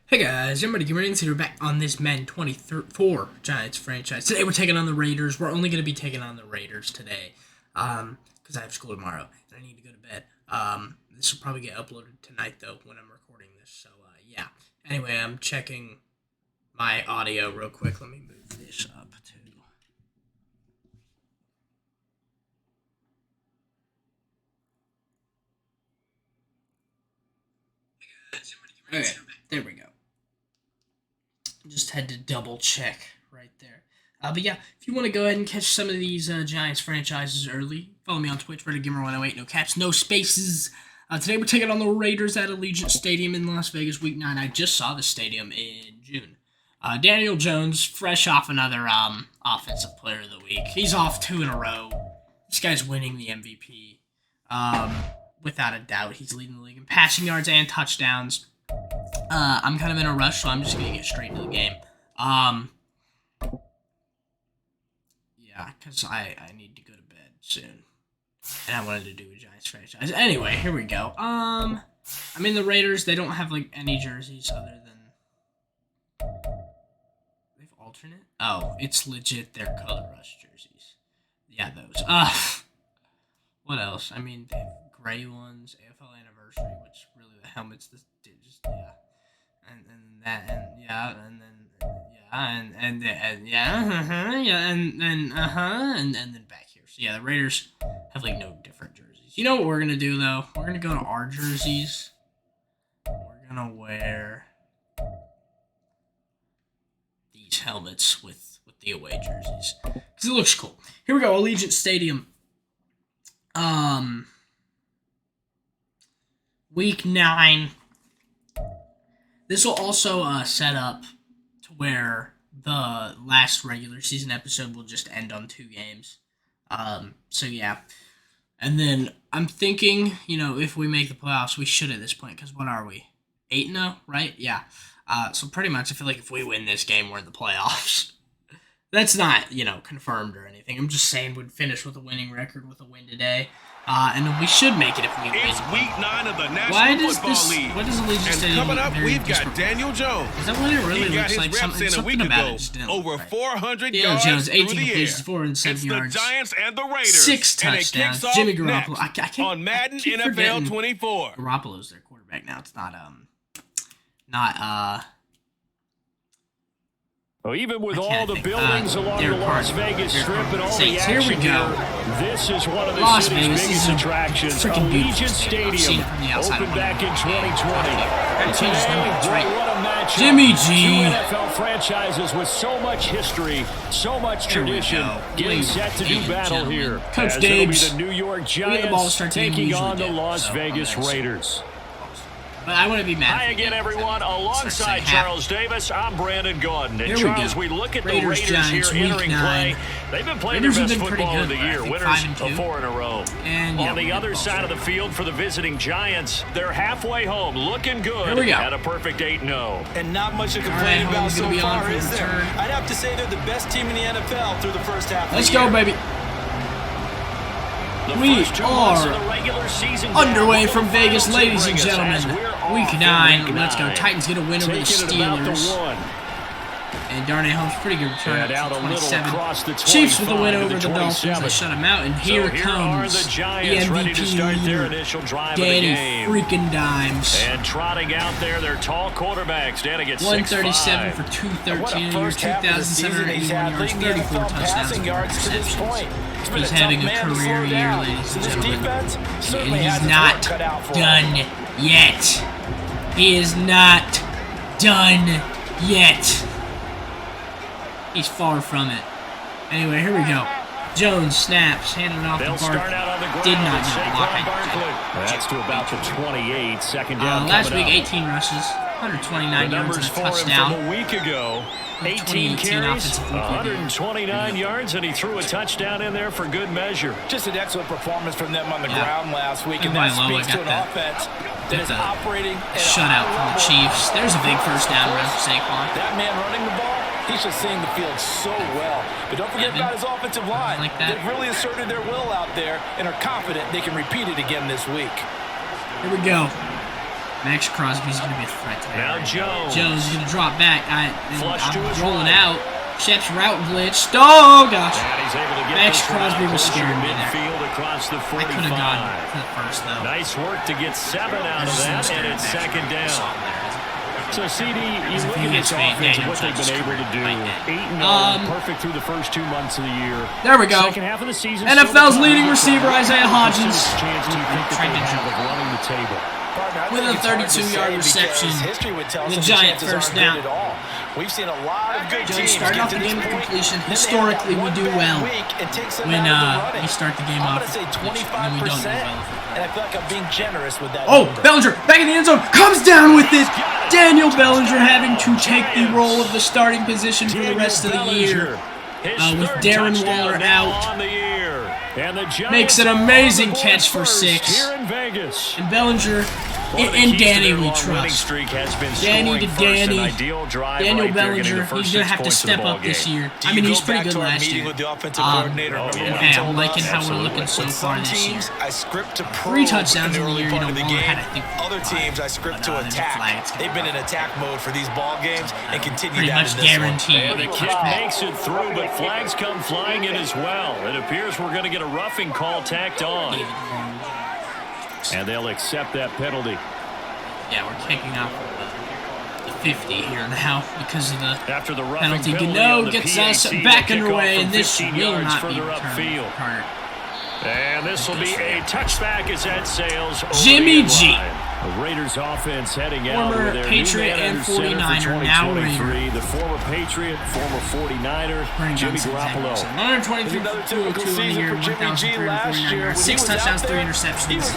Hey guys, everybody, get ready to back on this Madden 24 Giants franchise. Today we're taking on the Raiders. We're only going to be taking on the Raiders today, because I have school tomorrow and I need to go to bed. This will probably get uploaded tonight though when I'm recording this. So yeah. Anyway, I'm checking my audio real quick. Let me move this up too. Okay, there we go. Just had to double check right there. But yeah, if you want to go ahead and catch some of these Giants franchises early, follow me on Twitch, RedgamerGamer108, no caps, no spaces. Today we're taking on the Raiders at Allegiant Stadium in Las Vegas, Week 9. I just saw the stadium in June. Daniel Jones, fresh off another Offensive Player of the Week. He's off 2 in a row. This guy's winning the MVP. Without a doubt, he's leading the league in passing yards and touchdowns. I'm kind of in a rush, so I'm just going to get straight into the game. Yeah, because I need to go to bed soon. And I wanted to do a Giants franchise. Anyway, here we go. I mean, the Raiders, they don't have, like, any jerseys other than... They've alternate? Oh, it's legit their Color Rush jerseys. Yeah, those. What else? I mean, they have gray ones, AFL Anniversary, which really the helmet's just, yeah. And that, and yeah, and then, and then back here. So yeah, the Raiders have like no different jerseys. You know what we're gonna do though? We're gonna go to our jerseys. We're gonna wear these helmets with the away jerseys because it looks cool. Here we go, Allegiant Stadium. Week 9. This will also set up to where the last regular season episode will just end on 2 games. So yeah. And then I'm thinking, if we make the playoffs, we should at this point, because what are we? 8-0, right? Yeah. So pretty much I feel like if we win this game, we're in the playoffs. That's not, confirmed or anything. I'm just saying we'd finish with a winning record with a win today. And we should make it if we win. It's week 9 of the National Football League. What does Allegiant Stadium coming up, we've got Daniel Jones. Is that what it really looks like? Something a week ago. Over 400 Daniel yards Jones, 18 through the air. completions, 407 yards. It's the Giants and the Raiders. 6 touchdowns. Jimmy Garoppolo. I can't, on Madden I keep NFL 24. Garoppolo's their quarterback now. It's not Well, even with all the buildings along the Las Vegas Strip and all the here we action go. here, this is one of the Las city's Vegas biggest attractions. Allegiant Stadium opened back in 2020. And today, what a matchup. Jimmy G. 2 NFL franchises with so much history, so much tradition, getting set to do battle here. Coach as it'll be Daves. the New York Giants taking on the Las Vegas Raiders. But I want to be mad. Hi again, everyone. Alongside Charles Davis, I'm Brandon Gordon. And Charles, we look at Raiders, the Raiders Giants, here entering 9. play. They've been playing Raiders their best have been football good, of the year. Winners of 4 in a row. And on the other side of the field for the visiting Giants, they're halfway home, looking good at a perfect 8-0. And not much to complain about so far, is there? I'd have to say they're the best team in the NFL through the first half of the year. Let's go, baby. We are underway from Vegas, ladies and gentlemen. Week 9. Let's go. Titans get a win over the Steelers. And Darnay Holmes, pretty good return. 27. Chiefs with a win over the Dolphins. They shut them out. And here comes the MVP leader, Danny freaking Dimes. And trotting out there, their tall quarterbacks. Danny gets 137 for 213 in year, 2,781 yards, 34 touchdowns, and 4 interceptions. He's having a career year, ladies and gentlemen. And he's not done yet. He is not done yet. He's far from it. Anyway, here we go. Jones snaps, handing off to Barkley. Did not get a block. That's to about the 28. Second down. Last week, 18 rushes, 129 yards and a touchdown. From a week ago. 18 carries, 129 yards, and he threw a touchdown in there for good measure. Just an excellent performance from them on the ground last week, and that speaks to an offense that is operating at shutout from the Chiefs. There's a big first down run for Saquon. That man running the ball, he's just seeing the field so well. But don't forget about his offensive line. They've really asserted their will out there and are confident they can repeat it again this week. Here we go. Max Crosby's going to be a threat today. Now Jones. Jones is going to drop back. I'm rolling right. out. Shep's route glitched. Oh, gosh. And he's able to get Max this Crosby one was closer scaring to me there. midfield across the 45. I could have gone for the first, though. Nice work to get 7 out of that, and it's second down. So, CD, you look at this offense and what they've been able to do. 8-0, perfect through the first 2 months of the year. There we go. Second half of the season, NFL's leading receiver, Isaiah Hodgins. Chance to think that they have of running the table. With a 32-yard reception, the Giant first down. We've seen a lot of good teams starting off the game with completion. Historically, we do well when we start the game off with completion, and we don't do well. And I feel like I'm being generous with that. Oh, Bellinger back in the end zone, comes down with it. Daniel Bellinger having to take the role of the starting position for the rest of the year. With Darren Waller out. Makes an amazing catch for 6. And Bellinger and Danny we trust. Danny to Danny. Daniel Bellinger, he's going to have to step up this year. I mean, he's pretty good last year. I'm liking how we're looking so far this year. 3 touchdowns in the year, you know, Waller had, I think, other teams I script to attack. They've been in attack mode for these ball games and continue pretty that much in this guaranteed. The kick makes it through, but flags come flying in as well. It appears we're going to get a roughing call tacked on. And they'll accept that penalty. Yeah, we're kicking off the 50 here now because of the After the penalty. Gano gets us back underway, and this will not be returned. Carter. And this will be a touchback as that sails over Jimmy the G. line. The Raiders offense heading out Former with their Patriot new and center for 49er, now 2023. Raider. The former Patriot, former 49er, Jimmy Garoppolo. 123 for 202 on the year, 1,349 yards, 6 touchdowns, 3 interceptions.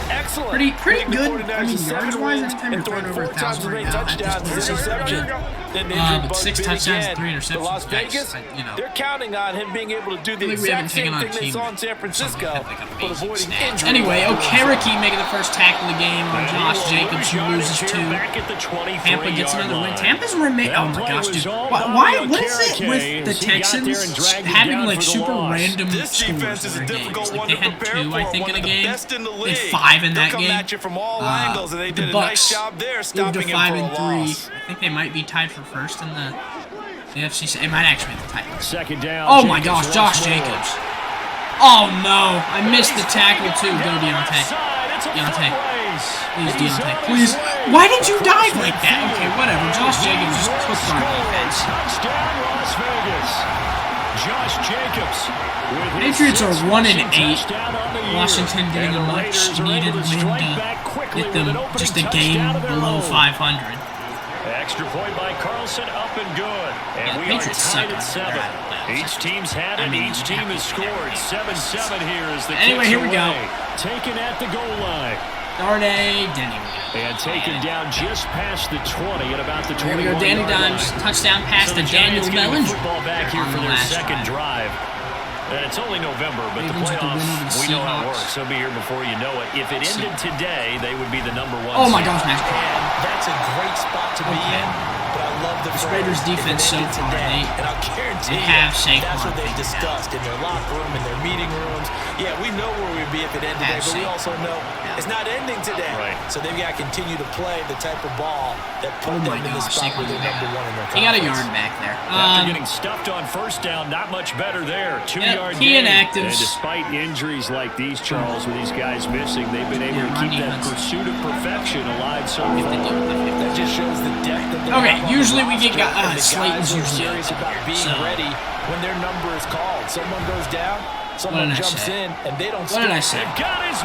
Pretty good. I mean, yards-wise, every time you're throwing over 1,000 right now at this point, this is pretty good. But 6 touchdowns, 3 interceptions. Las Vegas, they're counting on him being able to do the exact same thing they saw in San Francisco, but avoiding injury. Anyway, Okereke making the first tackle of the game on Josh Jacobs, who loses 2. Tampa gets another win. Tampa's remain. Oh my gosh, dude! What is it with the Texans having like super random scores in their games? Like they had 2, I think, in a game. They had 5 in that game. The Bucks moved to 5-3. I think they might be tied for first in the AFC. It might actually be the Titans. Second down. Oh my gosh, Josh Jacobs! Oh no, I missed the tackle too. Go Deontay. Please, Deontay. Please. Why did you dive like that? Okay, whatever. Josh Jacobs just cooked our defense. Touchdown, Las Vegas. Josh Jacobs. Patriots are 1-8. Washington getting a much needed win to get them just a game below 500. Extra point by Carlson, up and good. And we are tied at 7. Each team's had it. Each team has scored. 7-7 here is the Anyway, here we go. Taken at the goal line. Darnay, Denny. And taken down just past the 20 at about the 21. Here we go, Danny Dimes. Touchdown pass to Daniel Bellinger. Football back here for their second drive. And it's only November, but the playoffs, we know how it works. They'll be here before you know it. If it ended today, they would be the number 1 Oh my gosh, Max. That's a great spot to be in. But I love the Raiders defense so far. They have Saquon. That's what they've discussed in their locker room, in their meeting rooms. Yeah, we know where we'd be if it ended today, but we also know it's not ending today. Right. So they've got to continue to play the type of ball that put them in the spot where they're number 1 in their conference. He got a yard back there. After getting stuffed on first down, not much better there. 2-yard gain. Inactives. And despite injuries like these, Charles, with these guys missing, they've been able to keep that pursuit of perfection alive so far. That just shows the depth of okay, usually we get Slayton's usually serious about being ready when their number is called. Someone goes down, someone jumps in, and they don't. What did I say? It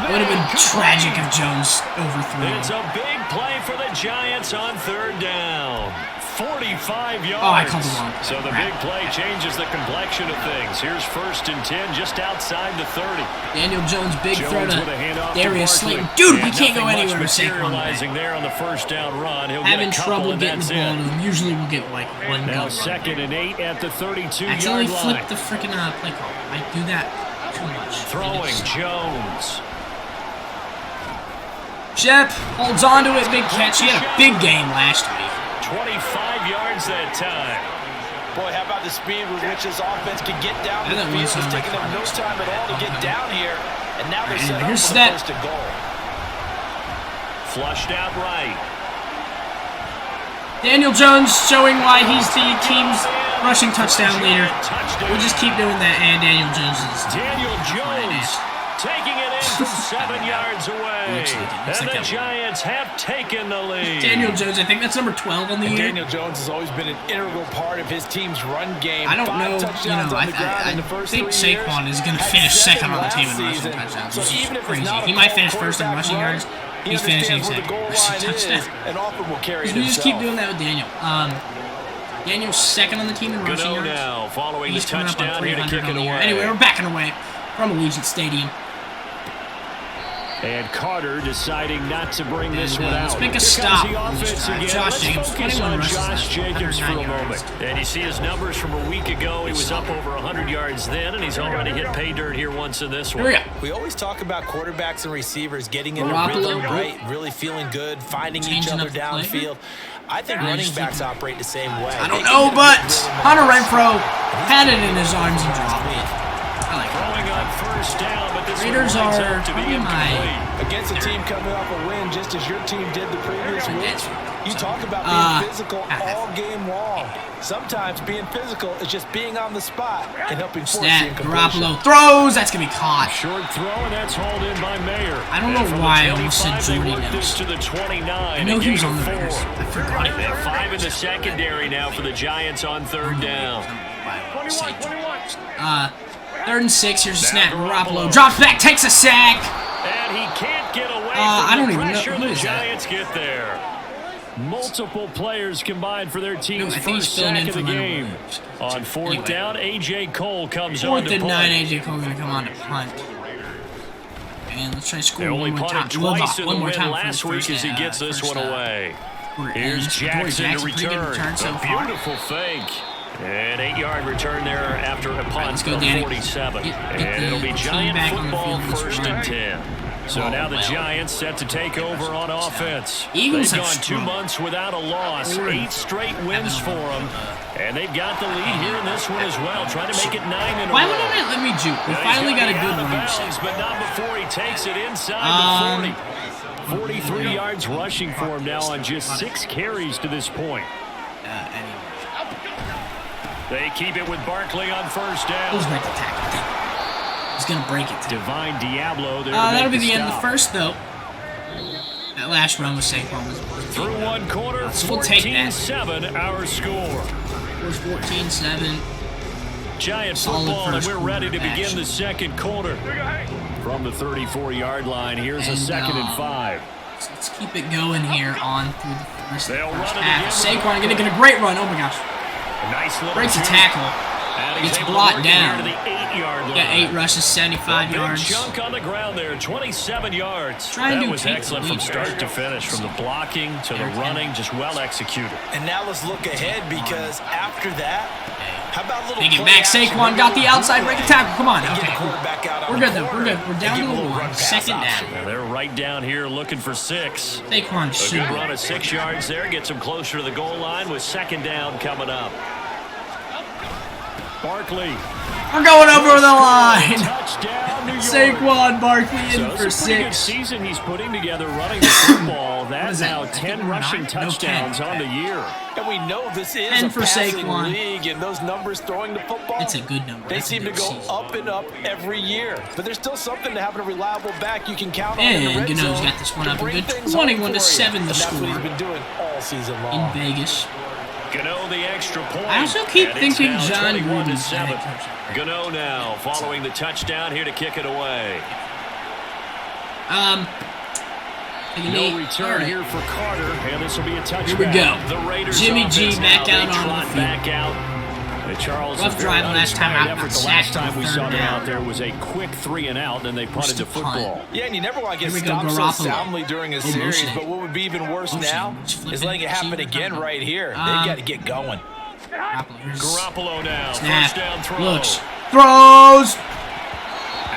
would have been tragic if Jones overthrew. It's a big play for the Giants on 3rd down. 45 yards. Oh, I called the wrong. So the big play changes the complexion of things. Here's 1st and 10 just outside the 30. Daniel Jones, big throw to Darius Slayton. Dude, we can't go anywhere with Saquon. There on the 1st down run. He'll having get trouble getting the ball to him. Usually we'll get like 1 go. Now 2nd and 8 at the 32-yard line. Accidentally flipped the freaking play call. I do that too much. Throwing Jones. Shep holds on to it. Big catch. He had a big game last week. 25 yards that time. Boy, how about the speed with which this offense can get down the field? It's taking them no time at all to get down here. And now they're set up for the 1st and goal. Flushed out right. Daniel Jones showing why he's the team's rushing touchdown leader. We'll just keep doing that, and Daniel Jones is Daniel Jones taking it in from 7 yards away. And the Giants have taken the lead. Daniel Jones, I think that's number 12 on the year. Daniel Jones has always been an integral part of his team's run game. I don't know, I think Saquon is going to finish second on the team in rushing touchdowns, which is crazy. He might finish first in rushing yards. He's finishing second rushing touchdowns. We just keep doing that with Daniel. Daniel's second on the team in rushing yards. Now, following He's the coming up on touchdown here to 300 kick on the it year. away. Anyway, we're backing away from Allegiant Stadium. And Carter deciding not to bring this one out. Let's make a stop. Josh Jacobs, 21 rushes. Josh Jacobs for a 109 moment. And you see his numbers from a week ago. He was up over 100 yards then, and he's already hit pay dirt here once in this one. Here we go. We always talk about quarterbacks and receivers getting in a rhythm, right? Really feeling good, finding each other downfield. I think running backs operate the same way. I don't know, but Hunter Renfrow had it in his arms and dropped it. I like Throwing on first down, but this Raiders one are to be incomplete. Against a team coming off a win, just as your team did the previous week. You talk about being physical all game long. Sometimes being physical is just being on the spot and helping force the incompletion. Garoppolo throws. That's going to be caught. Short throw, and that's hauled in by Mayer. I don't know why I almost said Jordy Nelson. To the 29. I know he was on the Raiders. I forgot it. 5 in the secondary now for the Giants on third down. 21. 3rd and 6. Here's a snap. Garoppolo drops back, takes a sack. And he can't get away I from don't the even know. pressure. Who The is that? Giants get there. Multiple players combined for their team's I think he's first filling sack in of the for Leonard game. Williams. On fourth down, A.J. Cole comes on 4th to and punt. 9. A.J. Cole going to come on to punt. And let's try to score They only one more punted time. twice in the One more win time last week as he gets this one away. Here's Jackson to return. So A beautiful fake. An 8-yard return there after a punt let's go, of Danny. 47. Get And it'll be the team Giant back on the football field this first run. and 10. So now the Giants set to take over on offense. Eagles They've have gone 2 struggled. months without a loss. 8 straight wins for them. And they've got the lead here in this one as well, trying to make it 9 in a row. Why wouldn't it let me juke? We finally got a good one. But not before he takes it inside the 40. 43 yards rushing for him now on just 6 carries to this point. They keep it with Barkley on first down. Who's going to tackle? He's going to break it. Divine Diablo there. That'll be the end of the first, though. That last run with Saquon was through one quarter. So we'll take that. 14-7 our score. It was 14-7. Giant Solid football, and first we're ready to quarter begin action. the second quarter. From the 34-yard line, here's a 2nd and 5. So let's keep it going here on through the first They'll run it half. again. Saquon going to get a great run. Oh, my gosh. A nice little Breaks a juke. tackle. And he's Gets able to blocked work it down. here to the 8-yard line. Got 8 rushes, 75 yards. Big chunk on the ground there, 27 yards. Trying that to was take excellent the from lead. start to finish, from the blocking to the running, just well executed. And now let's look ahead because after that, how about a little Take it play back. action? Saquon got the outside, break a tackle. Come on. Get Okay, the cool. quarterback out on We're the good, though. We're corner good. We're down and to give him a the little 1. run pass 2nd option. down. Now they're right down here looking for 6. Saquon A should good be. run of 6 yards there, gets him closer to the goal line with 2nd down coming up. Barkley. We're going over the line. Touchdown, New York. Saquon Barkley in So for it's a pretty good 6. season he's putting together running the football. That's that? now I think 10 we're rushing 9. No, 10. touchdowns on the year. And we know this is 10 a for passing Saquon. league, and those numbers throwing the football, It's a good number. they That's a seem to good go season. up and up every year. But there's still something to having a reliable back you can count on in the And red Gano's zone got this one to up a bring good things home 21-7 for you. the And that's what score he's been doing all season in long. Vegas. Gano the extra point. I also keep And it's thinking now John 21 to Gruden's 7. head coach. Gano now following the touchdown here to kick it away. No return here for Carter, and this will be a touchback. Here we go. The Raiders Jimmy G offense back now, out they on the trot field. back out. Charles, Rough a very drive last time uninspired out, effort. got The last sacked on time we third saw them down. out there was a quick 3 and out, and they punted Just the a punt. football. Yeah, and you never want to get Here we go, stopped so Garoppolo. soundly during a Oh, series, motioning. but what would be even worse Motioning. now Just flip is it. letting it happen See again what right here. They've Um, got to get going. Garoppolo now, Snap. first down throw. Looks. Throws.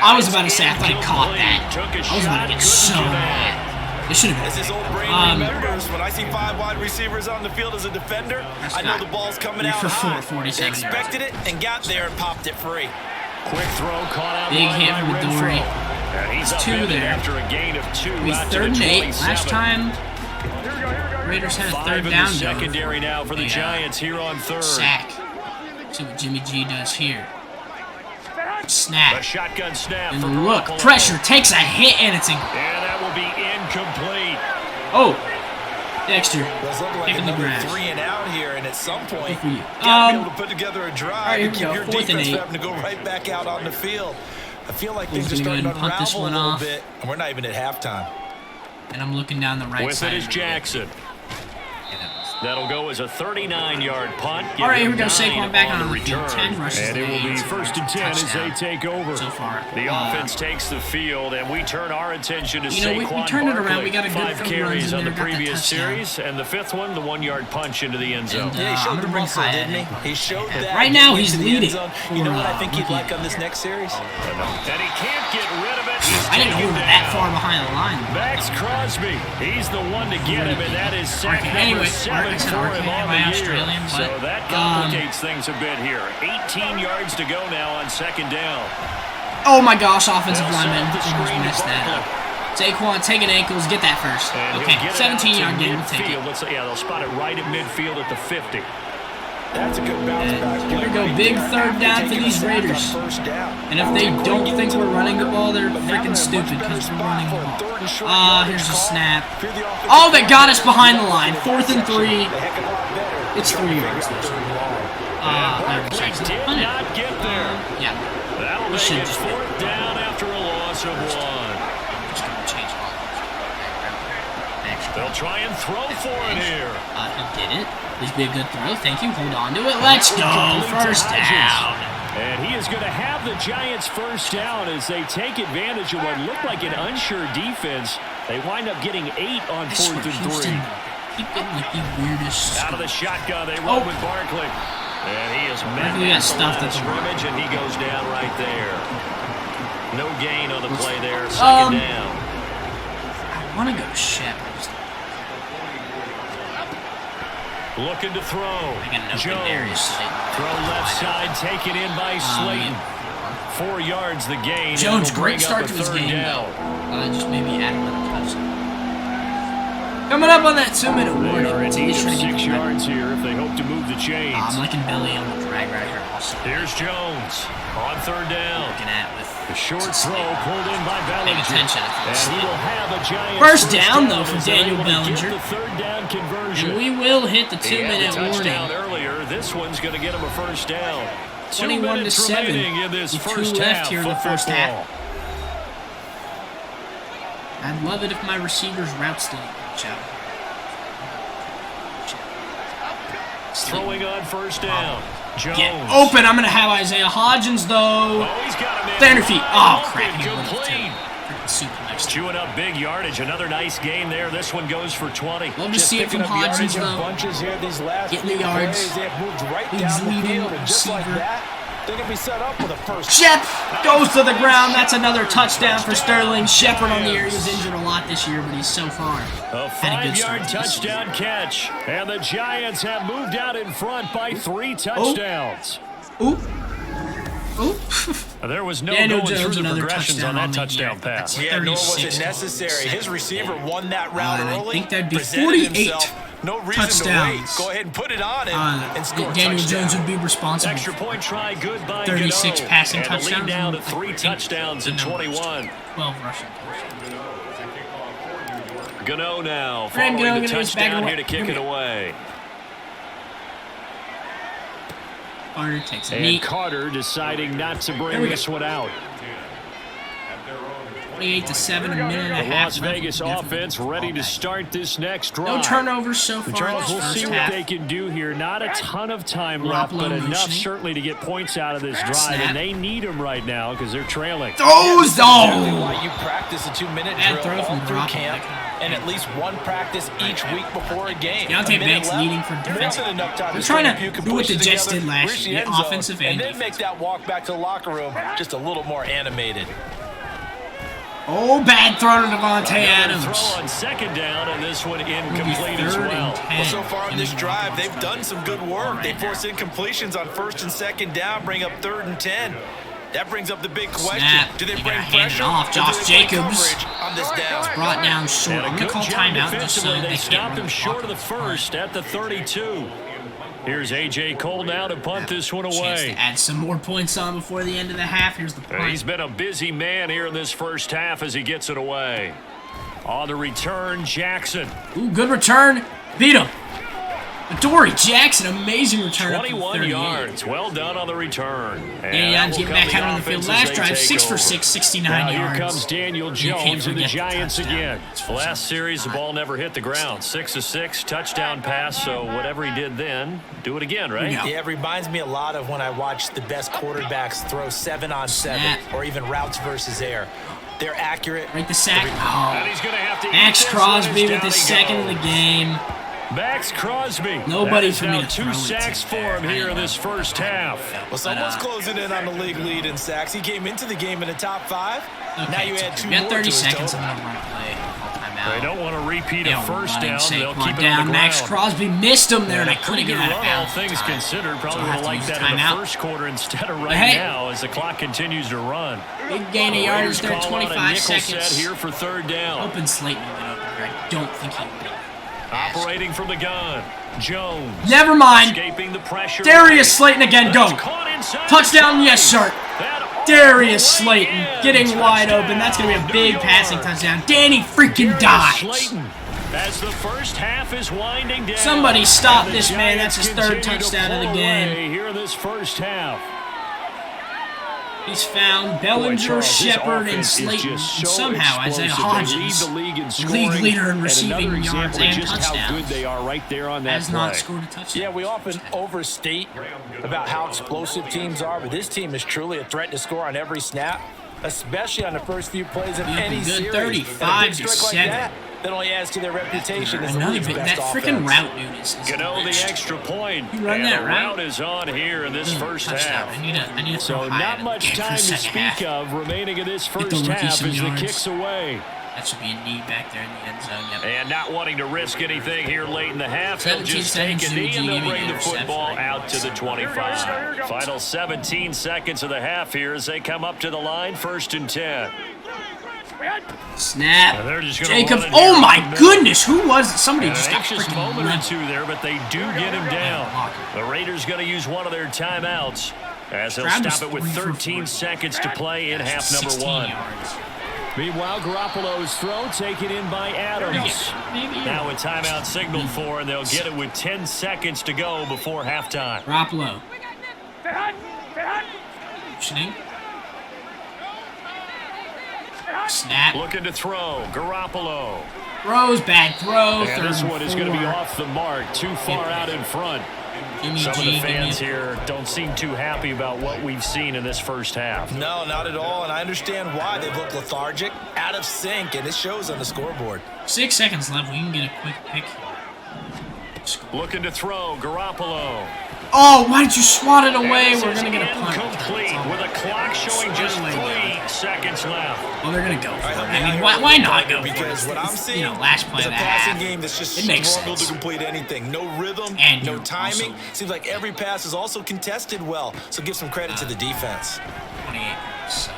I was about to say I thought he caught that. Took a I was shot, about to get couldn't so do that. mad. It should have As been. his old brain remembers, when I see 5 wide receivers on the field as a defender, I know the ball's coming out for high. 47 They expected it and got there and popped it free. Quick throw caught out Big wide hit by from Renfro. Dory. And he's It's up 2 in there. after a gain of 2. He's out to 3rd the and 8. 27. Last time, Raiders had a 5 third in down the secondary now for the Giants here on third. Sack. See what Jimmy G does here. A Snap. shotgun snap And for look, Garoppolo. pressure, takes a hit, and it's in. And that will be incomplete. Oh, Dexter, It's looking like kicking the another grass. 3 and out here, and at some point, Good for you. you gotta be able to put together a drive all right, here and we keep go, your 4th and defense 8. from having to go right back out on the field. I feel like things are He's gonna starting go to ahead and punt this unravel a one little off. bit, and we're not even at halftime. And I'm looking down the right With side. it is Jackson. That'll go as a 39-yard punt. All right, here we go. 9 Saquon back on the return. field. 10 rushes And it will be today, 1st and 10 as they touchdown take over. so far. The offense takes the field, and we turn our attention to You know, Saquon we turned it around. Barkley. We got a good 5 few carries runs in on the there, got that previous touchdown. series, and the 5th one, the 1-yard punch into the end zone. And, Yeah, he I'm showed gonna the bring muscle, Hyatt didn't he? in. He showed Yeah. that. Right now, getting he's into the end leading. zone. You know what I think he'd Rookie. like on this next series? And he can't get rid of it. He's I didn't know we taken were that down. far behind the line. Max Crosby, he's the one to get him, and that is sack Arcade. number Anyway, 7 I said for arcade, him on am the I year. Australian? So But, that complicates things a bit here. 18 yards to go now on 2nd down. Oh my gosh, offensive They'll lineman set the almost screen to missed that up. Barkley. Saquon taking ankles, get that first. And he'll Okay, get it 17-yard out to gain, we'll take it. midfield. Yeah, they'll spot it right at midfield at the 50. That's a good bounce back. Here we go, big third down for these Raiders. And if they don't think we're running the ball, they're freaking stupid because we're running the ball. Here's the snap. Oh, they got us behind the line. 4th and 3. It's 3 yards. Barkley did not get there. Yeah. That'll We make should it just 4th down after a loss of 1. Just gonna change They'll try and throw for it here. He'll get it. Please be a good throw. Thank you. Hold on to it. Let's go. First down. And he is going to have the Giants first down as they take advantage of what looked like an unsure defense. They wind up getting 8 on 4th and 3. Keep getting like the weirdest. Out of the shotgun, they run with Barkley. And he is met Barkley got at the stuffed line at of the line. scrimmage, and he goes down right there. No gain on the play there. 2nd down. I want to go to Shep. Looking to throw. I got an open Darius Jones. Slayton. Throw left side, taken in by Slayton. 4 yards the gain. Jones, It'll great bring start up to a his 3rd game, down. though. Just maybe add another touchdown. Coming up on that 2-minute They warning. are in need of Make sure to 6 get yards here if they hope to move the chains. I'm liking Billy on the drag right here also. Here's Jones on 3rd down. Looking at with The short throw Slayton. pulled in by Bellinger. Paying attention, I think. And he will have a Giant First down, though, for as they're Daniel able to get Bellinger. the 3rd down conversion. And we will hit the He had 2-minute the touchdown warning. earlier. This one's going to get him a first down. 21 to 2 minutes 7. remaining in this With 2 first left half here in the of first football. half. I'd love it if my receivers route still reach out. Throwing on first down. Jones. Get open. I'm going to have Isaiah Hodgins, though. Oh, he's got him in. 300 feet. Oh, Open, crap. He went up complete. too. Freaking super nice. Chewing up big yardage. Another nice gain there. This one goes for 20. Love to see it from Hodgins, though. Bunches here these last Getting the few yards. plays. They've moved right He's down the leading field, and just like receiver. that, they're going to be set up with a first. Shep goes to the ground. That's another touchdown for Sterling. Shepard on the air. He was injured a lot this year, but he's so far. A Had a good 5-yard start to this touchdown catch. And the Giants have moved out in front by 3 touchdowns. Ooh. Ooh. There was no Daniel going Jones, through the another progressions on touchdown that on the year. touchdown pass. That's Yeah, nor was 36 it necessary. His receiver won that route and I early. think that'd be presented 48 himself. No reason to wait. touchdowns. Go ahead and put it on him and score a Daniel touchdown. Jones would be responsible. Extra point try, good by 36 Gano. passing And the touchdowns. lead down to and 3 I think touchdowns the in number was 21. 12 rushing. Gano now Fran following Gano the gonna use back touchdown away. here to kick Here it we go. away. Carter takes a And knee. Carter deciding not to Here bring we this one out. 28 to 7, a minute and a The half. Las Vegas offense ready to start this next drive. No turnovers so far. Charles, this we'll first see what half. they can do here. Not a ton of time left, Garoppolo but enough motioning. certainly to get points out of this drive, Snap. and they need them right now because they're trailing. Throws! Exactly Oh! why you practice a 2-minute Bad drill throw from all through Garoppolo. camp and at least one practice each week before a game. Deontay A minute Banks left, leading for there defensive. isn't enough time They're to trying string to a few do what the completions Jets together, did last reach the year, end zone, offensive and and then defensive. make that walk back to the locker room just a little more animated. Oh, bad throw to Devontae Another Adams. throw on 2nd down, and this one It'll be incomplete as 3rd well. and 10. Well, so far in this Jimmy drive, Garoppolo's they've got done it. some good work. They Right force now. incompletions on 1st and 2nd down, bring up 3rd and 10. That brings up the big question. Snap. Do they You bring gotta hand it pressure? off. or do Josh they play Jacobs. coverage on this down? brought down short. I'm going to call timeout just so They they stopped can't him run short of the first at the 32. Here's A.J. Cole now to punt this one Chance away. to add some more points on before the end of the half. Here's the punt. He's been a busy man here in this first half as he gets it away. On the return, Jackson. Ooh, good return. Beat him. Adoree Jackson, amazing return. 21 yards. well done on the return. Danny Dimes getting back out on the field last drive. 6 for 6, 69 now yards. Here comes Daniel Jones and the Giants again. Last series, the ball never hit the ground. 6 of 6, touchdown pass. So whatever he did then, do it again, right? Yeah, it reminds me a lot of when I watch the best quarterbacks throw 7-on-7 or even routes versus air. They're accurate. Right the sack. And he's going to have to Max Crosby with the second of the game. Max Crosby. Nobody for me to throw 2 sacks for him here in this first half. Well, someone's closing in on the league lead in sacks. He came into the game in the top 5. Okay, now you add 2 we got more 30 to his seconds. total. I'm going to run a play. Call timeout. They don't want to repeat a first down. They'll keep it down. on the Max ground. Crosby missed him there, and I couldn't get out of All bounds. things considered, probably So would I have liked have to that use in the timeout. first quarter instead of right Hey. now as the clock continues to run. Big gain of yardage there, Raiders call out a 25 nickel seconds. set here for third down. Open Slayton will get open here. I don't think he will. Operating from the gun. Jones. Never mind. Escaping the pressure. Darius Slayton again, go. Touchdown, yes, sir. Darius Slayton getting wide open. That's going to be a big passing touchdown. Danny freaking Dimes. Slayton, as the first half is winding down. Somebody stop And the this man. Giants That's his third continue to touchdown of the pull game. away here in this first half. He's found Bellinger, Charles, this Shepard, and offense is Slayton. just And so somehow Isaiah explosive. They lead Hodges, the league in league scoring, leader in and receiving another yards example of and just how good touchdowns, they are right there on that has play. not scored a touchdown. Yeah, we often overstate about how explosive teams are, but this team is truly a threat to score on every snap, especially on the first few plays of any good series. 35 and a big to streak 7. like that only adds to their reputation as the Another league's big, best that offense. freaking route, dude, is Gano the glitched. extra point. You run and that the route? is on here in this first touchdown. half. I need to throw So high not out of much the game for time the to second speak half. of remaining in this the first rookie half some as the yards. kick's away. That should be a knee back there in the end zone. Yep. And not wanting to risk anything here late in the half, they'll 17 just take a seconds, knee Jimmy and G they'll gave me bring the the football interception. out to the 25. Final 17 seconds of the half here as they come up to the line, 1st and 10. Snap. And they're just gonna Jacob. run it here Oh my up the middle. goodness. Who was it? Somebody And just an got anxious freaking moment or wrecked. two there, but they do get him down. The Raiders going to use one of their timeouts as they'll Stroud was stop it with 3 for 13 40. seconds to play in half number 16 1. yards. Meanwhile, Garoppolo's throw taken in by Adams. Now a timeout signal for, and they'll get it with 10 seconds to go before halftime. Garoppolo. Motioning. Snap. Looking to throw, Garoppolo. Throws, bad throw. And this one is going to be 4. off the mark, too far out in front. Jimmy Some G, of the give me fans a- here don't seem too happy about what we've seen in this first half. No, not at all, and I understand why. They've looked lethargic, out of sync, and it shows on the scoreboard. 6 seconds left. We can get a quick pick. Looking to throw, Garoppolo. Oh, why did you swat it away? This We're is going to get a punt. incomplete with a clock showing just 3 seconds left. Well, they're going to go for it. help me I out mean, here why not go for Because it? what I'm It's, seeing you know, last play is of a the passing half. game that's just It makes struggled to sense. complete anything. No rhythm, And no you're timing. also- Seems like every pass is also contested well. So give some credit to the defense. 28 points, so.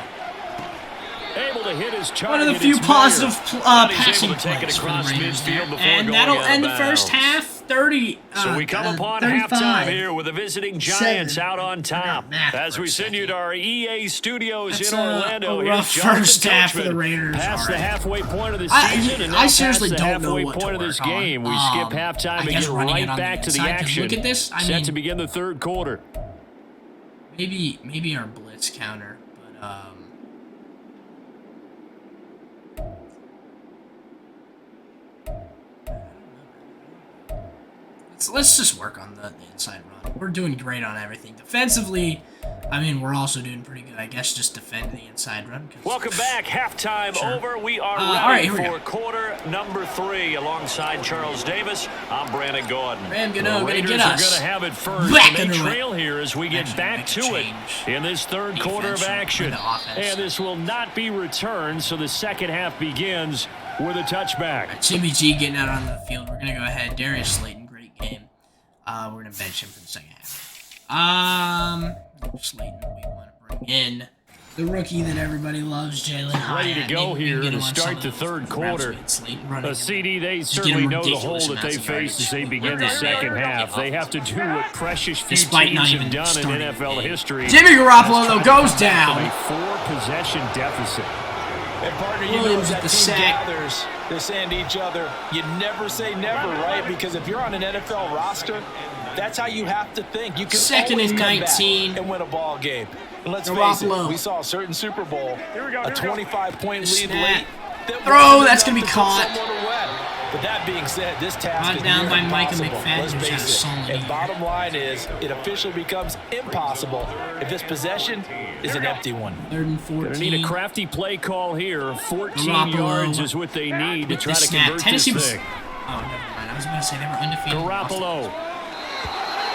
Able to hit his target. One of the few it's positive Meyer. And he's passing able to take it plays for the across Raiders midfield there. before And going that'll out of end the bounds. first half. 30. So we come upon 35. halftime here with the visiting Giants 7. out on top. math As for we a send you second. to our EA studios That's in Orlando. a Here's rough Jonathan first half for the Coachman. Raiders, Past the alright. halfway point of the I- season, and I now seriously past the don't know halfway what to point of this work on. game. We skip I halftime and guess get running it right on the back to the inside, 'cause action. look at this, I Set mean- to begin the third quarter. Maybe our blitz counter, but let's just work on the inside run. We're doing great on everything. Defensively, I mean, we're also doing pretty good. I guess just defend the inside run. Welcome back. Halftime Sure. over. We are all ready right, here we for go. quarter number 3 alongside Charles Davis. I'm Brandon Gordon. Ram Gano The gonna Raiders get are us going to have it first. back And they into it. trail here as we get Actually back make a to it change. in this third quarter of Defense action. for the offense. And this will not be returned, so the second half begins with a touchback. Jimmy G getting out on the field. We're gonna go ahead. Darius Slayton, great game. We're gonna bench him for the second half. Slayton, we want to bring in The rookie that everybody loves, Jalen Hyatt. Ready to go here to start the third quarter. A CD, they certainly know the hole that they face as they begin the second half. They have to do what precious few teams have done in NFL history. Jimmy Garoppolo, though, goes down. A 4-possession deficit. And partner, you know, as that team gathers, they're saying to each other, you never say never, right? Because if you're on an NFL roster, that's how you have to think. You can second always and come 19 back and win a ball game. And let's face it, we saw a certain Super Bowl, a 25-point lead late. Throw, that's going to be caught. But that being said, this task is down by Micah impossible. McFadden, Let's face it. And bottom line is, it officially becomes impossible if this possession is an empty one. 3rd and 14. Gonna need a crafty play call here. 14 yards is what they need to try to convert this thing. Oh, never mind. I was about to say they were undefeated. Garoppolo.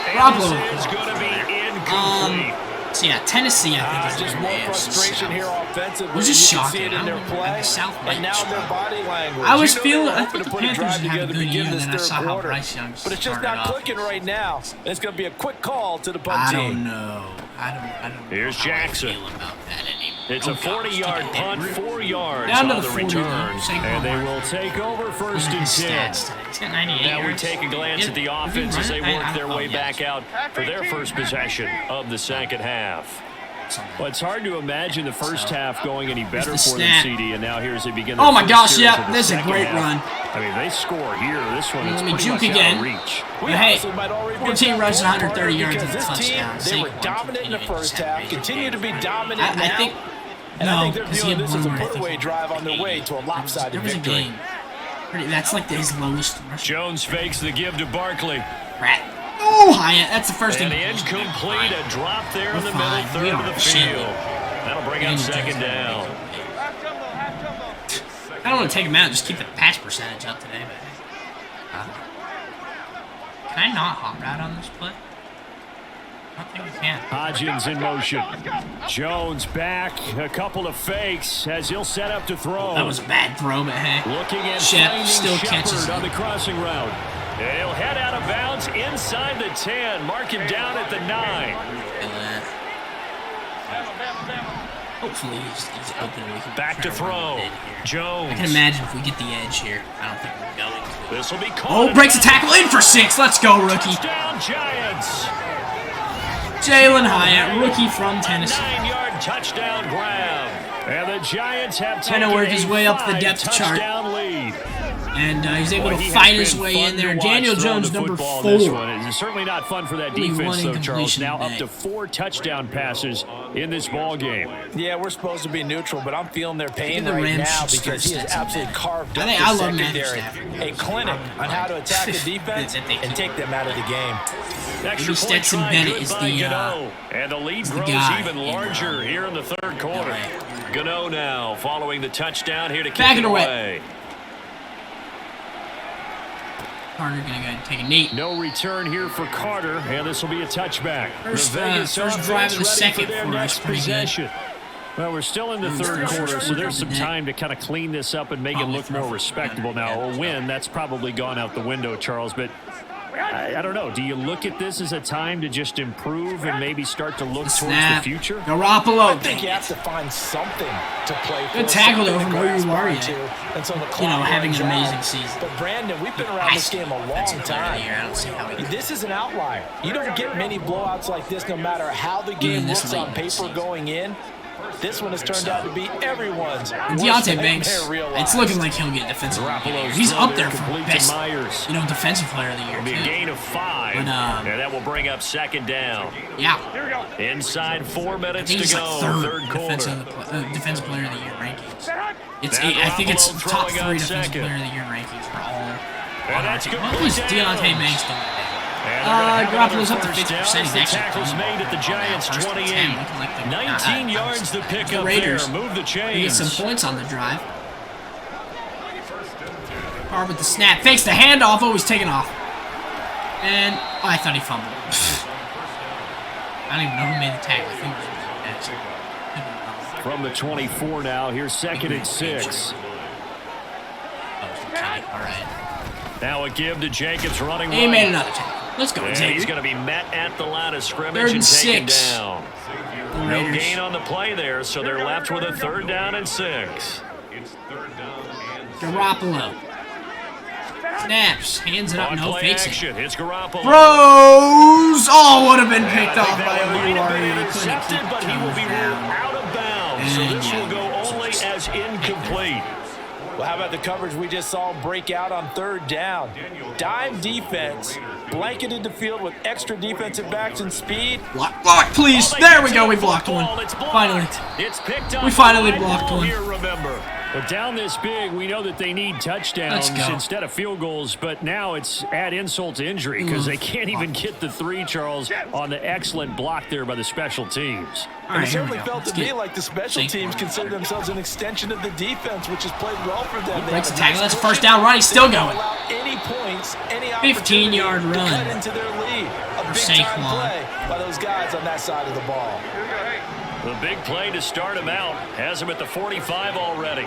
Garoppolo is going to be incomplete. So yeah, Tennessee, I think, is just more frustration here offensively. Which is you shocking. can see it in their play, and now their body language. I was feeling, I I think the Panthers would have a good year, and then I saw how Bryce Young but it's just not clicking right now. It's going to be a quick call to the punt team. I don't know. I don't Here's know Jackson. how I feel about that anymore. It's a 40-yard punt, 4 yards down to on the the 40 return. And they will take over first and 10. He's got 98 Now we yards. take a glance at the offense as they work their way back out for their first possession of the second half. Well, it's hard to imagine the first half going any better for them, CD, and now here's they begin. Oh my gosh, yeah, this is a great run. I mean, they score here. This one is pretty juke much again. out of reach. But hey, 14 rushes, 130 yards and a touchdown. They were dominant in the first half, continue to be dominant now. I think, and I think they're viewing this as a put-away drive on their way to a lopsided victory. That's like his lowest rush. Jones fakes the give to Barkley. Rat. Oh, Hyatt, that's the first and thing. Incomplete, a drop there in the middle third of the field. That'll bring up second down. I don't want to take him out, just keep the pass percentage up today. But can I not hop route on this play? I don't think we can. Hodgins in motion. Jones back, a couple of fakes as he'll set up to throw. That was a bad throw, but hey. Looking at still catches Shepard on the crossing route. He'll head out of bounds inside the 10. Mark him down at the 9. Hopefully he's open and we can back to throw. Jones. I can imagine if we get the edge here. I don't think we're going to. This will be caught. Oh, breaks a tackle in for 6. Let's go, rookie. Touchdown, Giants. Jalen Hyatt, rookie from Tennessee. 9-yard touchdown grab. And the Giants have taken trying to work his way up the depth chart. Lead. And he's able to fight his way in there. Daniel Jones, number 4. It's certainly not fun for that defense, though, Charles. Now up to 4 touchdown passes in this ball game. Yeah, we're supposed to be neutral, but I'm feeling their pain right now because he has absolutely carved up the secondary. A clinic on how to attack the defense and take them out of the game. Extra point try, Bennett is the and the lead grows even larger here in the third quarter. Gano now following the touchdown here to kick it away. Carter gonna go ahead and take a knee. No return here for Carter, and this will be a touchback. First drive of the second for us, pretty good. Well, we're still in the third quarter, so there's some time to kind of clean this up and make it look more respectable. Now, a win, that's probably gone out the window, Charles, but I don't know. Do you look at this as a time to just improve and maybe start to look towards the future? Garoppolo. I think you have to find something to play for. Good tackle, though, from where you are yet. Having an amazing season. But, Brandon, we've been around this game a long time. I don't see how this is an outlier. You don't get many blowouts like this no matter how the game looks on paper going in. This one has turned out to be everyone's. Deontay Banks, it's looking like he'll get defensive player of the year. He's up there for best, defensive player of the year, too. It'll be a gain of 5, and that will bring up second down. Yeah. Inside 4 minutes to go, third quarter. Defensive player of the year rankings. I think it's top 3 defensive player of the year rankings for all. What was Deontay Banks doing today? Garoppolo's up to 50%. He's actually tackles made at the Giants 28. 19 yards to pick up there. Move the chains. Get some points on the drive. Carr with the snap. Fakes the handoff. Oh, he's taken off. And I thought he fumbled. I don't even know who made the tackle. I think it was from the 24 now. Here's second and 6. All right. Now a give to Jacobs running He made another tackle. Let's go, He's going to be met at the line of scrimmage and taken 6. down. No Raiders. gain on the play there, so they're left with a 3rd down and 6. Garoppolo. Snaps. Hands it up. On No, play fakes action, it. it's Garoppolo. Throws! Oh, would have been picked off by Might have been O'Reilly. intercepted, but he will be ruled out of bounds. So this will go only as incomplete. Well, how about the coverage we just saw break out on 3rd down? Dime defense, blanketed the field with extra defensive backs and speed. Block, please. There we go. We blocked one. Finally. It's picked up. We finally blocked one. Here, remember. But down this big, we know that they need touchdowns instead of field goals, but now it's add insult to injury because they can't even get the 3, Charles, on the excellent block there by the special teams. All right, It certainly felt to me like the special Saquon. teams consider themselves an extension of the defense, which has played well for them. They Breaks have the a tackle. nice That's a 1st down run. He's still going. Allow any points, any 15-yard opportunity to run. cut into their lead. A big Saquon. time play by those guys on that side of the ball. The big play to start him out has him at the 45 already.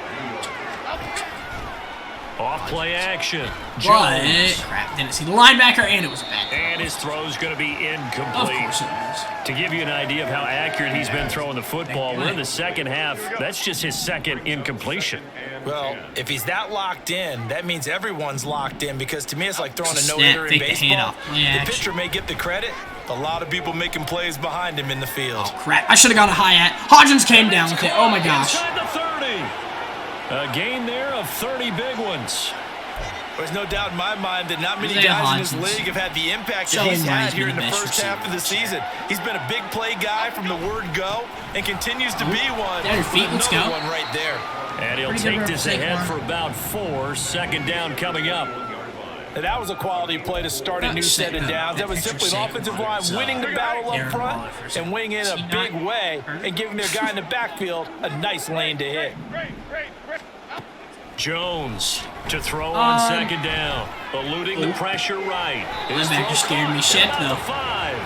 Off play action. Jones. Crap, didn't see the linebacker, and it was a bad throw. And his throw's going to be Of incomplete. course it was. To give you an idea of how accurate he's been throwing the football, we're in the 2nd half. That's just his 2nd incompletion. Well, if he's that locked in, that means everyone's locked in because to me it's like throwing a Snap, no-hitter in fake the baseball. handoff. Play The action. pitcher may get the credit, but a lot of people making plays behind him in the field. Oh, crap. I should have gone a high at. Hodgins came down with it. Oh, my gosh. Inside the 30. A gain there of 30 big ones. There's no doubt in my mind that not many Isaiah guys in this Hodgins. league have had the impact Show that he's him why had he's here been in the the best first half of the season. He's been a big play guy from the word go and continues to be one. Down your feet, let's Another go. one right there. And he'll Pretty good take run this for ahead Saquon. for about 4. 2nd down coming up. And that was a quality play to start a new set of downs. That was simply an offensive line winning the battle up front and winning in a big way and giving their guy in the backfield a nice lane to hit. Jones to throw on 2nd down. Eluding the pressure right. His Linebacker throw scared me. Shep, at the though. 5.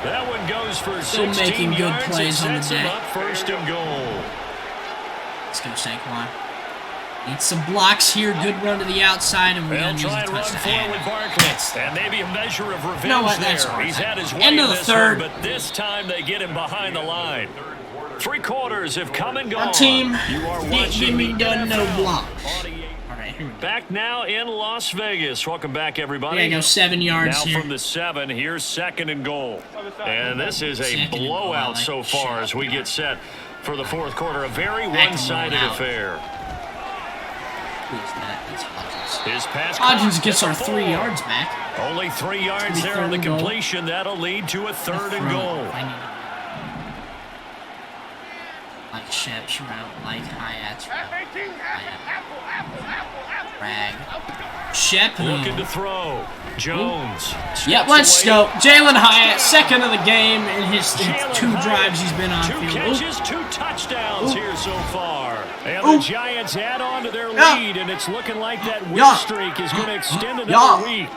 That one goes for Still 16 making good yards. plays It on the sets him day. up 1st and goal. Let's go, Saquon. Need some blocks here. Good run to the outside, and we're They'll going to use try a and run touchdown. forward Barkley. And maybe a measure of revenge know what? there. That's all right. He's had his way End in of the this third. one, but this time they get him behind the line. 3 quarters have come and gone. Our team You are didn't watching give me the done no NFL. block. All right, here we go. Back now in Las Vegas. Welcome back, everybody. Yeah, go 7 yards Now here. from the 7, here's 2nd and goal. And this is a 2nd and goal, I blowout like so it. far as we get set for the 4th quarter. A very Back and one-sided roll out. affair. Who's that? It's Hodgins. His pass Hodgins clock gets at our the 3 4. yards back. Only 3 yards there on the 3rd and goal. completion. That'll lead to a 3rd and goal. I need like Shep's route, like Hyatt's route. Rag. Shep. Looking to throw. Jones. Yep, let's go. Jalen Hyatt, 2nd of the game in his 2 drives he's been on 2 field. catches, 2 touchdowns here so far. And Ooh. the Giants add on to their Yeah. lead, and it's looking like that win Yeah. streak is going to extend Yeah. another week.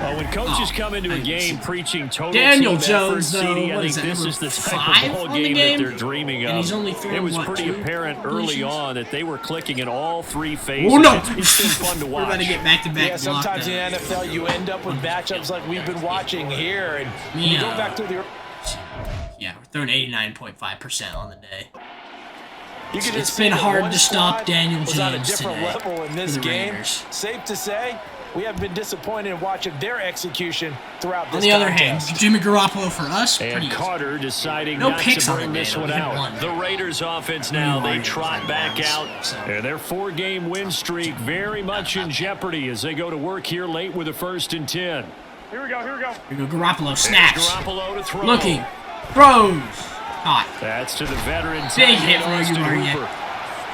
Well, when coaches come into a game preaching total Daniel team Jones, effort, though, CD, I what think is that, this number is the 5 type of ball on the game game? that they're dreaming of. And he's only thrown, It was what, pretty 2 apparent early completions? on that they were clicking in all 3 phases. Oh, no. It's been fun to We're watch. about to get back-to-back Yeah, sometimes in block the NFL you end up with matchups like we've been watching here. And when you go back to the... Yeah, we're throwing 89.5% on the day. You can It's just see been that hard one to stop squad Daniel was on a Jones different today level in this for the game. Raiders. Safe to say, we have been disappointed in watching their execution throughout this On the other hand, contest. Jimmy Garoppolo for us, And pretty easy. Carter deciding No not picks to on the bring day, this though. one We had out. one. The Raiders offense now, they Warriors trot on back downs, out. so. And their 4-game win streak very much in jeopardy as they go to work here late with a 1st and 10. Here we go, Garoppolo Here's snaps. Garoppolo to throw. Looking. Throws. Caught. That's to the veteran. Big tight hit end, for Austin Oguibar, Hooper. yeah.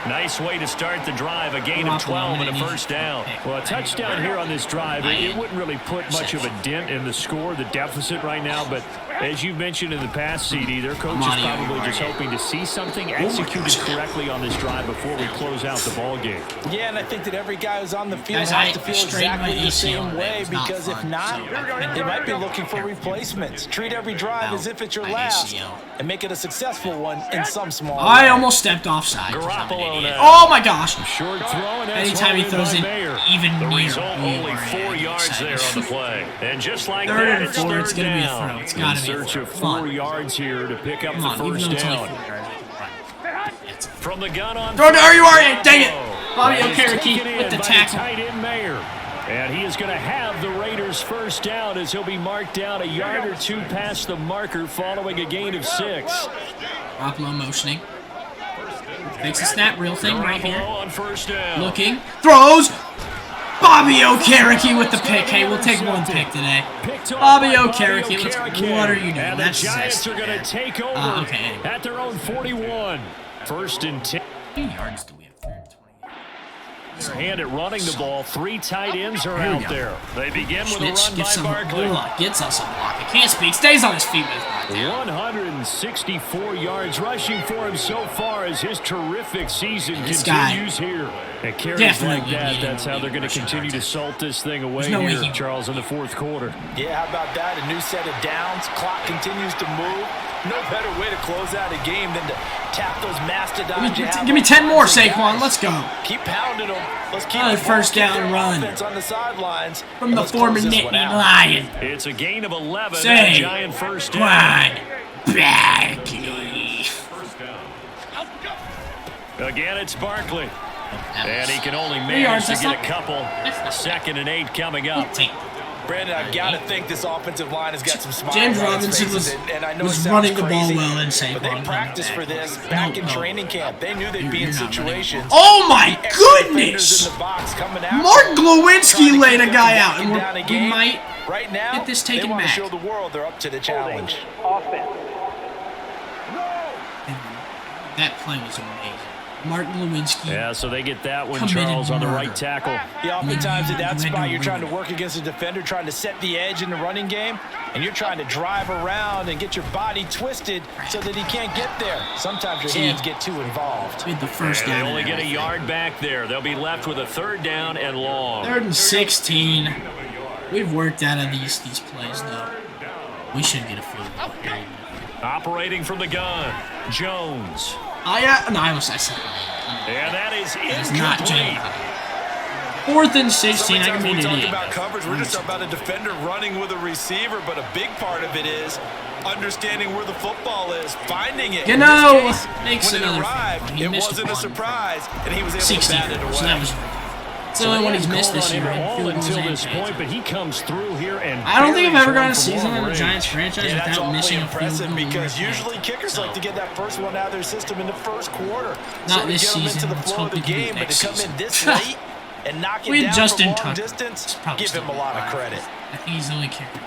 Nice way to start the drive. A gain of Garoppolo, 12 and a I'm gonna first need down. pick. Well, a touchdown here on this drive, it wouldn't really put much of a dent in the score, the deficit right now. But as you've mentioned in the past, CD, their coach is probably just hoping to see something executed correctly on this drive before we close out the ball game. Yeah, and I think that every guy who's on the field Guys, has I to feel strained my exactly the ACL same today. way It was not because if fun, not, so they might be looking for replacements. Treat every drive as if it's your My last ACL. and make it a successful one in some small I way. almost stepped offside. 'cause I'm an Garoppolo idiot. now. Oh my gosh. Short throw, and that's Anytime he hauled throws by in Mayer. even The near result, only 4 yards there on the play. And just like Third that, and it's 4, third it's gonna be a down. throw. It's gotta be a Search throw. of Come 4 on. yards here to pick up Come the on, even first though it's only down. 4 yards, it's a From the gun on throw it to first, Ariari. Dang it. Bobby That is Okereke taken with in the by tackle. tight end Mayer. And he is going to have the Raiders first down as he'll be marked down a yard or 2 past the marker following a gain of 6. Garoppolo motioning. Takes a snap, real thing right here. On first down. Looking. Throws. Bobby Okereke with the pick. Hey, we'll take 1 pick today. Bobby Okereke, what are you doing? And the That's Giants are going to take over okay. at their own 41. First and 10. How many yards do we have? 328. Their hand at running the ball. 3 tight ends are out there. They begin with a Schnitz run gets by some Barkley. gets us a block. He can't speak. Stays on his feet, but it's not down. 164 yards rushing for him so far as his terrific season This guy continues here. And carries definitely like that, needed that's how they're going to rushing continue to yards. salt this thing away no way here, he- Charles, in the fourth quarter. Yeah, how about that? A new set of downs. Clock continues to move. No better way to close out a game than to tap those mastodons. Give me 10 more, Saquon. Let's go. Keep pounding them. Let's keep Another the first ball, keep down their run. offense on the sidelines. From the Let's former close this Nittany one out. Lion. It's a gain of 11. Say, A giant first down. Barkley. Again, it's Barkley. That And was- he can only 3 yards, manage to that's get a not- couple. that's not- 2nd and 8 coming up. Take- Brandon, I've got to think this offensive line has got some smiles James on its Robinson faces, was- and I know was it sounds running the ball crazy, well and Saquon but they coming practiced back. for this back in No. training camp. They knew they'd be You're in not running. situations. Oh my Extra defenders goodness! in the box coming out, Mark trying to Glowinski keep laid a them guy from out, knocking and down a we game. might right now get this they taken want back. to show the world they're up to the challenge. That play was amazing. Mark Glowinski. Yeah, so they get that one, Committed Charles, on the murder. right tackle. Yeah, oftentimes at that You spot, you're trying to win. work against a defender, trying to set the edge in the running game, and you're trying to drive around and get your body twisted so that he can't get there. Sometimes your hands get too involved. With the first And down. they only and get a everything. yard back there. They'll be left with a 3rd down and long. 3rd and 16. We've worked out of these plays though. We should get a field goal here. Operating from the gun, Jones. No, I said. And that is It's not incomplete. Jalen. 4th and 16. I can Sometimes be when an we talk idiot. about coverage, we're just about a defender running with a receiver, but a big part of it is understanding where the football is, finding it. You In know, this case, makes when it another arrived, field goal. He it missed wasn't a one. surprise, and he was able to 60. bat it away. So that was. It's the only one he's missed this year. in All field goals until and this field point, but he comes through here and I don't think I've buries ever gone one a from season long in the range. Giants franchise Yeah, that's without awfully missing a field impressive goal. because in the usually field. kickers So, like to get that first one out of their system in the first quarter. Not so to this get them season. into the Let's flow hope of the we can do it game, but next to come season. in this late and knock it We had down Justin from long Tucker. distance, It's probably give him a still lot of alive. credit. I think he's the only kicker.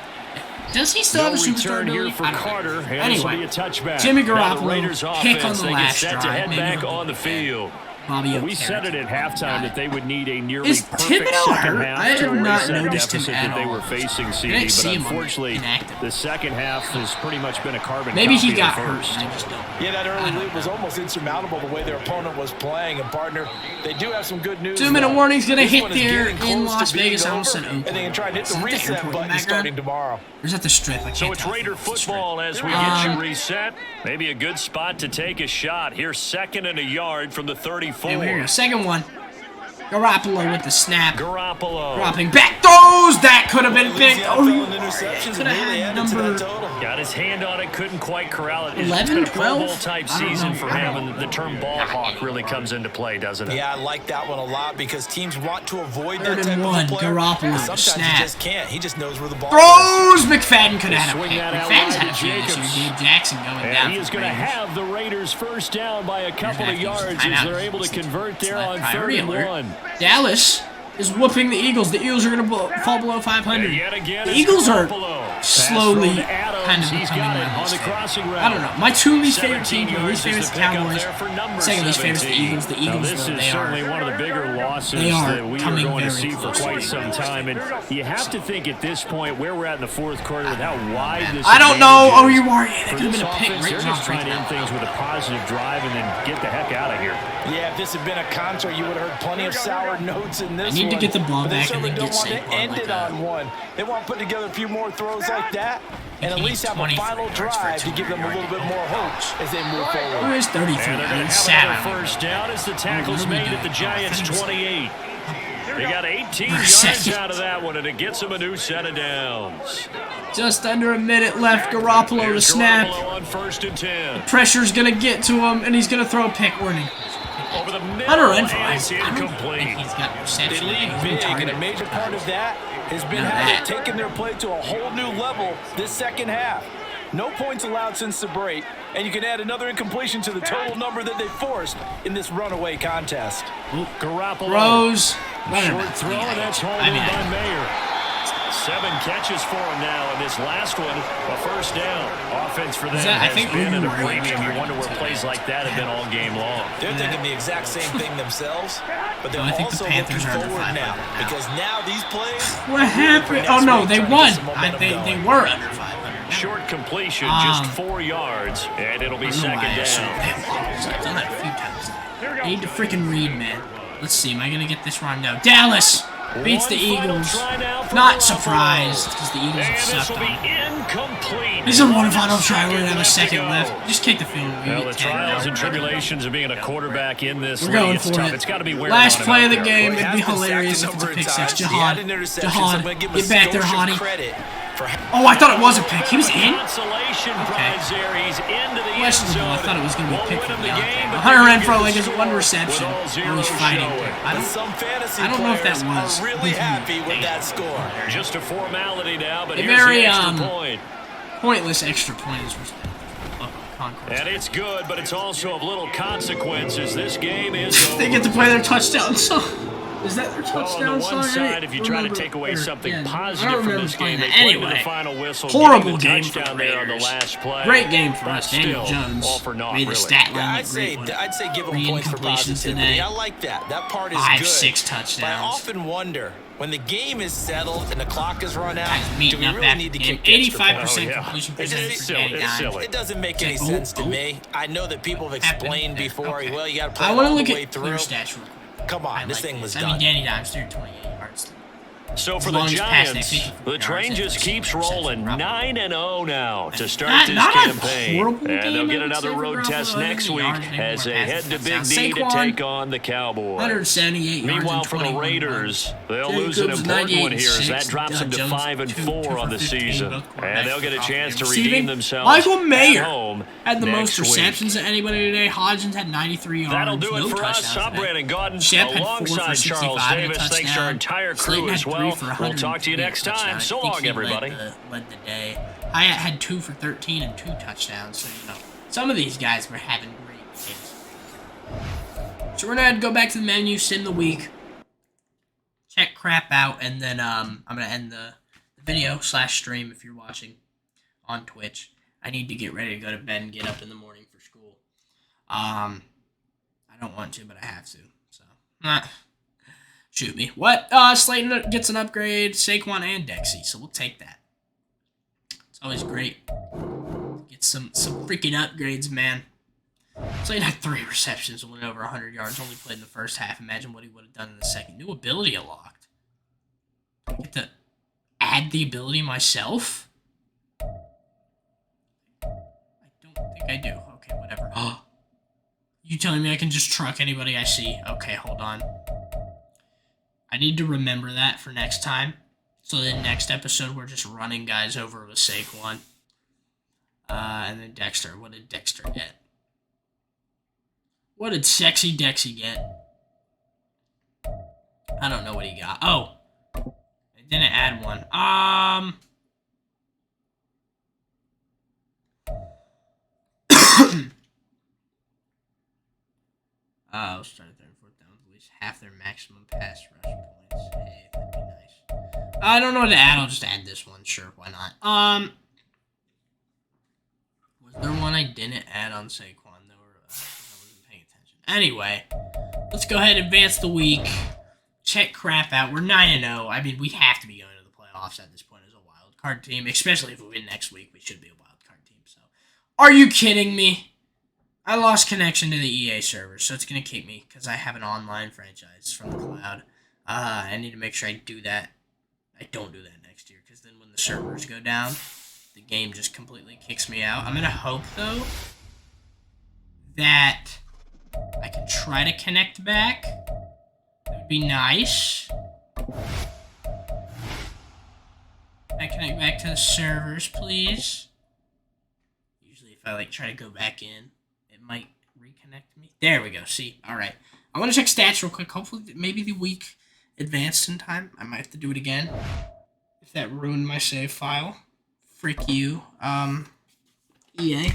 Does he still No have a superstar return here ability? for I don't know. Carter. And this will be Anyway, a touchback. Jimmy Now the Garoppolo, Raiders pick on offense, the they get last set to drive. head Maybe back he'll on the do that. field. Bobby We said it at halftime that they would need a nearly Is perfect Thibodeau second hurt? half I to have not erase that noticed him deficit at that they all. were facing, I CD. didn't see But him on unfortunately, inactive. the second half has pretty much been a carbon Maybe copy he of got the hurt. first. I just don't. Yeah, that I early don't lead was know. almost insurmountable the way their opponent was playing. And, partner, they do have some good news. 2-minute though. warning's gonna This hit one is there getting in close Las to being Vegas. I almost over, said Oakland. And they can try and hit Is the that the reset airport in the button background? starting tomorrow. Or is that the strip? I can't So it's tell. Raider It's the strip. football as we get you reset. Maybe a good spot to take a shot. Here's 2nd and a yard from the 34. Here we go. Second one. Garoppolo with the snap. Garoppolo. Dropping back throws. That could have been big. Louisiana Oh, fell in interceptions could and have really had added to that number. total. Got his hand on it, couldn't quite corral it. It's 11, been a Pro 12? Bowl type I don't season know. for I him, don't and the term ball hawk really comes into play, doesn't it? Yeah, I like that one a lot because teams want to avoid Third that and type one, of a player. Garoppolo, But sometimes snap. he just can't. He just knows where the ball Throws. McFadden could have had a Swing pick. that out McFadden's wide had a to few this year. Jacobs. Gabe Jackson going And down. he is for going to Raiders. have the Raiders first down by a couple of Matthews, yards as timeout. they're able to convert there on Priority 3rd and alert. 1. Dallas is whooping the Eagles. The Eagles are going to fall below 500. And yet again, The it's Eagles are Garoppolo. slowly Pass throw to Adams. kind of He's becoming got my it on least the favorite. crossing route. I don't know. My two least favorite 17 teams, my least favorite is the yards is the Cowboys. pickup there for number Second least favorite is the 17. Eagles. The Now, Eagles, this though, is they certainly are. one of the bigger losses They are that we are coming going to very see for close. quite some time. And you have to think at this point where we're at in the fourth quarter with how wide this I don't know. Oh, advantage is. you are. That For could have this been a pick. offense, Great they're job just trying to breaking end that things with a positive drive and then get the heck out of here. Yeah, if this had been a concert, you would have heard plenty of sour notes in this I need to one. get the ball But they back and certainly then don't get want to Saquon end like it that. on one. They want to put together a few more throws like that and at He least needs have a 23 final yards for a drive to give them a little bit more hope as they move Who forward. is 33? And they're going to He's have sad. another first down as the tackle's What are we made at the doing? Giants' Oh, 28. He got 18 yards out of that one, and it gets him a new set of downs. Just under a minute left. Garoppolo to snap. Garoppolo on 1st and 10. Pressure's going to get to him, and he's going to throw a pick. Warning. Over the middle, Hunter and Renfrow, it's incomplete. He's got reception. They lead big, and a major part of that has been how they've taken their play to a whole new level this second half. No points allowed since the break, and you can add another incompletion to the total number that they forced in this runaway contest. Garoppolo. Rose. Short throw, and that's hauled in by Mayer. 7 catches for him now, and this last one, a first down. Offense for them has been at a premium. You wonder where plays like that have been all game long. They're thinking the exact same thing themselves, but they're also looking forward now, because now these plays... What happened? Oh, no, they won. They were under 500. Short completion, just 4 yards, and it'll be second down. I've done that a few times. I need to freaking read, man. Let's see, am I going to get this wrong now? Dallas beats the Eagles. Not surprised, because the Eagles have sucked on. This is a one final try. We're going to have a second left. Just kick the field. Well, the trials and tribulations of being a quarterback in this league, it's tough. It's got to be wearing last play of the game. It'd be hilarious if it's a pick six. Jihad, get back there, Hottie. Oh, I thought it was a pick. He was in? Okay. Questionable. I thought it was going to be a pick from Deontay. Hunter Renfrow like has 1 reception. Oh, he's fighting. I don't know if that was. Really happy with that score. Just a formality now, but a here's very the extra point. Pointless extra point is and it's good, but it's also of little consequences. This game is over. They get to play their touchdown song. Is that their touchdown on the song? one side, if you try to take away something positive from this game, they play to the final whistle. Horrible game for the Raiders. On the last play. Great game for us. Daniel Jones made the stat line look great. I'd say give them points for positivity. I like that. That part is good. 5-6 touchdowns. But I often wonder, when the game is settled and the clock is run out, do we really need to kick 85% completion percentage. It doesn't make any sense to me. I know that people have explained before, well, you got to play all the the way through. Come on, this thing was done. I mean, Danny Dimes threw 28 yards. So for the Giants, the train just keeps rolling. 9-0 now to start this campaign. And they'll get another road test next week as they head to Big D to take on the Cowboys. 178 yards. Meanwhile, for the Raiders, they'll lose an important one here as that drops them to 5-4 on the season. And they'll get a chance to redeem themselves Michael Mayer at home had the most week. receptions of anybody today. Hodgins had 93 yards. That'll do it for us. I'm Brandon Godden alongside Charles Davis. Thanks to our entire crew as well. We'll talk to you next time. So long, everybody. Led the day. Hyatt had 2 for 13 and 2 touchdowns. So, you know, some of these guys were having great games. So we're going to go back to the menu, sim the week, check crap out, and then I'm going to end the video / stream if you're watching on Twitch. I need to get ready to go to bed and get up in the morning for school. I don't want to, but I have to. So, shoot me. What? Slayton gets an upgrade, Saquon and Dexy, so we'll take that. It's always great. Get some freaking upgrades, man. Slayton had 3 receptions and went over 100 yards, only played in the first half. Imagine what he would have done in the second. New ability unlocked. I get to add the ability myself? I don't think I do. Okay, whatever. You telling me I can just truck anybody I see? Okay, hold on. I need to remember that for next time. So then next episode, we're just running guys over with Saquon. And then Dexter. What did Dexter get? What did Sexy Dexy get? I don't know what he got. Oh. I didn't add one. Let's try to 34th down with at least half their maximum pass rush points. Hey, that'd be nice. I don't know what to add. I'll just add this one. Sure, why not? Was there one I didn't add on Saquon though? Or, I wasn't paying attention. Anyway, let's go ahead and advance the week. Check crap out. We're 9-0. I mean, we have to be going to the playoffs at this point as a wild card team, especially if we win next week. We should be a wild card team. So, are you kidding me? I lost connection to the EA server, so it's going to kick me because I have an online franchise from the cloud. I need to make sure I do that. I don't do that next year because then when the servers go down, the game just completely kicks me out. I'm going to hope, though, that I can try to connect back. That would be nice. connect back to the servers, please. Usually if I like try to go back in, it might reconnect me. There we go. See? Alright. I want to check stats real quick. Hopefully, maybe the week advanced in time. I might have to do it again. If that ruined my save file. Frick you. EA.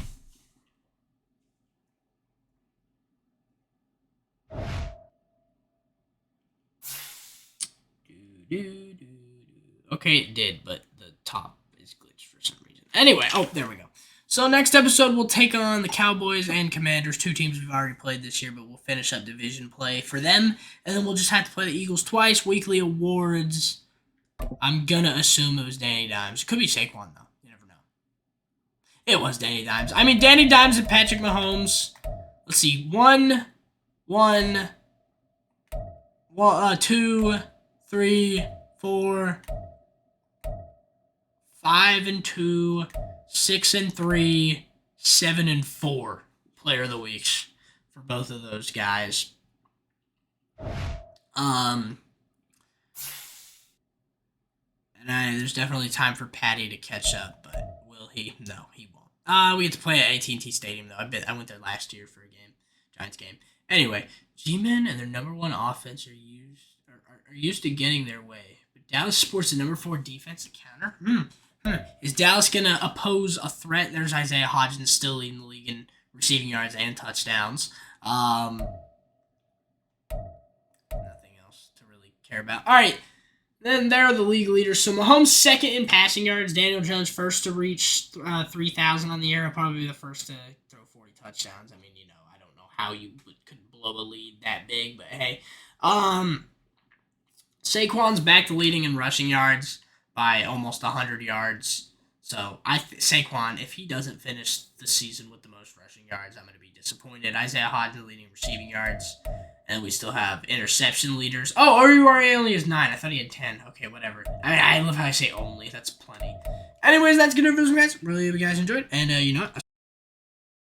Okay, it did, but the top is glitched for some reason. Anyway, oh, there we go. So next episode, we'll take on the Cowboys and Commanders, 2 teams we've already played this year, but we'll finish up division play for them, and then we'll just have to play the Eagles twice, weekly awards. I'm gonna assume it was Danny Dimes. Could be Saquon, though. You never know. It was Danny Dimes. I mean, Danny Dimes and Patrick Mahomes. Let's see. 2, 3, 4, 5 and 2, 6 and 3, 7 and 4 player of the weeks for both of those guys. And there's definitely time for Patty to catch up, but will he? No, he won't. We get to play at AT&T Stadium though. I went there last year for a game, Giants game. Anyway, G-men and their #1 offense are used to getting their way. But Dallas sports the #4 defensive counter. Is Dallas going to oppose a threat? There's Isaiah Hodgins still leading the league in receiving yards and touchdowns. Nothing else to really care about. All right, then there are the league leaders. So Mahomes second in passing yards. Daniel Jones first to reach 3,000 on the year. He'll probably be the first to throw 40 touchdowns. I mean, I don't know how you could blow a lead that big, but hey. Saquon's back to leading in rushing yards by almost 100 yards. So Saquon, if he doesn't finish the season with the most rushing yards, I'm going to be disappointed. Isaiah Hodgins leading receiving yards. And we still have interception leaders. Oh, Oruwari only has 9. I thought he had 10. Okay, whatever. I love how I say only. That's plenty. Anyways, that's good news, guys. Really hope you guys enjoyed. And you know what?